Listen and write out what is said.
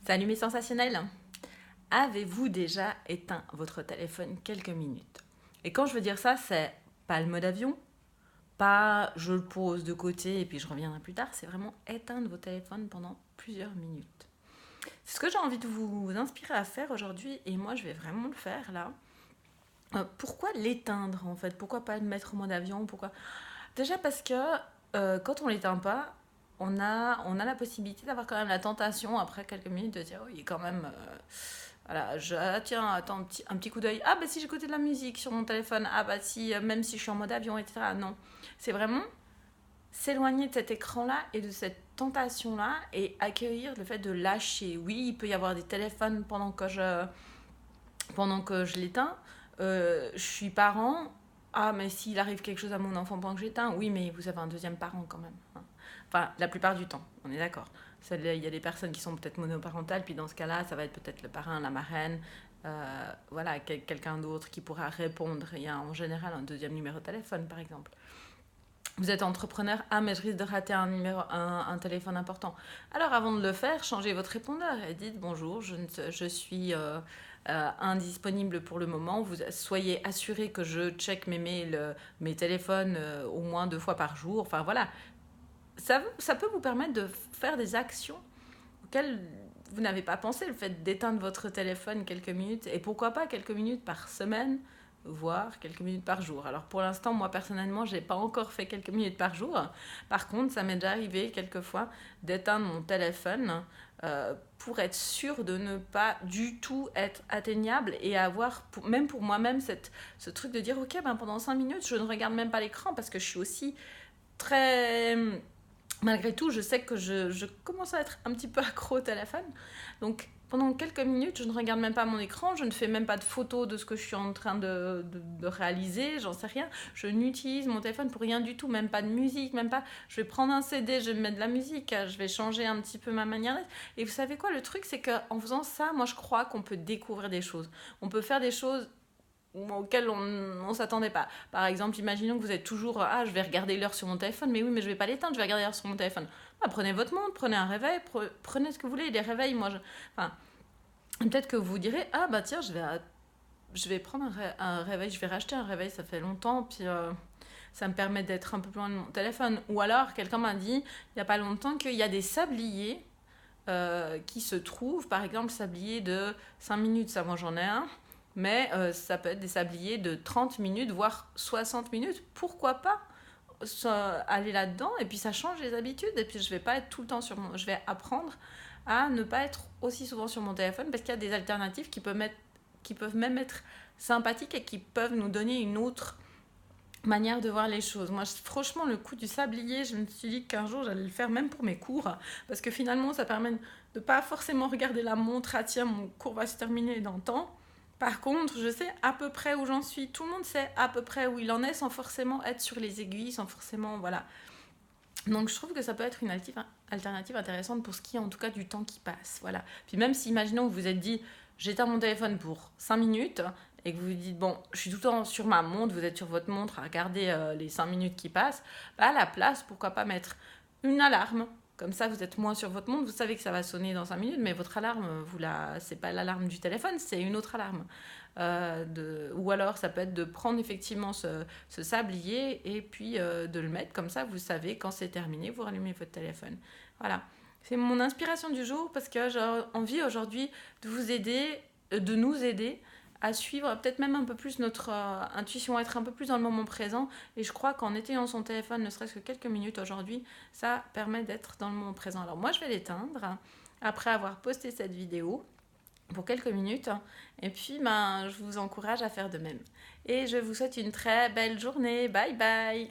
Salut mes sensationnels. Avez-vous déjà éteint votre téléphone quelques minutes? Et quand je veux dire ça, c'est pas le mode avion, pas je le pose de côté et puis je reviendrai plus tard, c'est vraiment éteindre vos téléphones pendant plusieurs minutes. C'est ce que j'ai envie de vous inspirer à faire aujourd'hui et moi je vais vraiment le faire là. Pourquoi l'éteindre en fait? Pourquoi pas le mettre en mode avion? Pourquoi? Déjà parce que quand on l'éteint pas, on a la possibilité d'avoir quand même la tentation après quelques minutes de dire oui quand même voilà, tiens, attends, un petit coup d'œil. Ah, bah si j'écoutais de la musique sur mon téléphone. Ah, bah si, même si je suis en mode avion, etc. Non. C'est vraiment s'éloigner de cet écran-là et de cette tentation-là et accueillir le fait de lâcher. Oui, il peut y avoir des téléphones pendant que je l'éteins. Je suis parent. Ah, mais s'il arrive quelque chose à mon enfant pendant que j'éteins, oui, mais vous avez un deuxième parent quand même, hein. Enfin, la plupart du temps, on est d'accord. Il y a des personnes qui sont peut-être monoparentales, puis dans ce cas-là, ça va être peut-être le parrain, la marraine, voilà, quelqu'un d'autre qui pourra répondre. Il y a en général un deuxième numéro de téléphone, par exemple. Vous êtes entrepreneur, ah mais je risque de rater un téléphone important. Alors avant de le faire, changez votre répondeur et dites bonjour, je suis indisponible pour le moment. Vous soyez assuré que je check mes mails, mes téléphones au moins 2 fois par jour. Enfin voilà, ça peut vous permettre de faire des actions auxquelles vous n'avez pas pensé. Le fait d'éteindre votre téléphone quelques minutes, et pourquoi pas quelques minutes par semaine, voire quelques minutes par jour. Alors pour l'instant, moi personnellement, je n'ai pas encore fait quelques minutes par jour. Par contre, ça m'est déjà arrivé quelquefois d'éteindre mon téléphone pour être sûr de ne pas du tout être atteignable et avoir, même pour moi-même, ce truc de dire, ok, ben pendant 5 minutes, je ne regarde même pas l'écran parce que je suis aussi très... Malgré tout, je sais que je commence à être un petit peu accro au téléphone. Donc, pendant quelques minutes, je ne regarde même pas mon écran, je ne fais même pas de photos de ce que je suis en train de réaliser, j'en sais rien. Je n'utilise mon téléphone pour rien du tout, même pas de musique, même pas. Je vais prendre un CD, je vais mettre de la musique, je vais changer un petit peu ma manière d'être. Et vous savez quoi, le truc, c'est qu'en faisant ça, moi, je crois qu'on peut découvrir des choses. On peut faire des choses auquel on ne s'attendait pas. Par exemple, imaginons que vous êtes toujours ah, je vais regarder l'heure sur mon téléphone, mais oui, mais je vais pas l'éteindre, je vais regarder l'heure sur mon téléphone. Bah, prenez votre montre, prenez un réveil, prenez ce que vous voulez, des réveils. Enfin, peut-être que vous vous direz ah bah tiens, je vais prendre un réveil, je vais racheter un réveil, ça fait longtemps, puis ça me permet d'être un peu plus loin de mon téléphone. Ou alors, quelqu'un m'a dit il y a pas longtemps qu'il y a des sabliers qui se trouvent, par exemple, sablier de 5 minutes, ça moi j'en ai un, mais ça peut être des sabliers de 30 minutes, voire 60 minutes. Pourquoi pas aller là-dedans? Et puis ça change les habitudes. Et puis je vais pas être tout le temps je vais apprendre à ne pas être aussi souvent sur mon téléphone parce qu'il y a des alternatives qui peuvent même être sympathiques et qui peuvent nous donner une autre manière de voir les choses. Moi, franchement, le coup du sablier, je me suis dit qu'un jour, j'allais le faire même pour mes cours, parce que finalement, ça permet de ne pas forcément regarder la montre, ah tiens, mon cours va se terminer dans le temps. Par contre, je sais à peu près où j'en suis. Tout le monde sait à peu près où il en est sans forcément être sur les aiguilles, sans forcément... Voilà. Donc je trouve que ça peut être une alternative intéressante pour ce qui est en tout cas du temps qui passe. Voilà. Puis même si, imaginons que vous vous êtes dit, j'éteins mon téléphone pour 5 minutes et que vous vous dites, bon, je suis tout le temps sur ma montre, vous êtes sur votre montre à regarder les 5 minutes qui passent, bah à la place, pourquoi pas mettre une alarme. Comme ça, vous êtes moins sur votre montre, vous savez que ça va sonner dans 5 minutes, mais votre alarme, c'est pas l'alarme du téléphone, c'est une autre alarme. Ou alors ça peut être de prendre effectivement ce sablier et puis de le mettre comme ça, vous savez quand c'est terminé, vous rallumez votre téléphone. Voilà, c'est mon inspiration du jour parce que j'ai envie aujourd'hui de vous aider, de nous aider à suivre peut-être même un peu plus notre intuition, être un peu plus dans le moment présent. Et je crois qu'en éteignant son téléphone, ne serait-ce que quelques minutes aujourd'hui, ça permet d'être dans le moment présent. Alors moi, je vais l'éteindre après avoir posté cette vidéo pour quelques minutes. Et puis, je vous encourage à faire de même. Et je vous souhaite une très belle journée. Bye bye!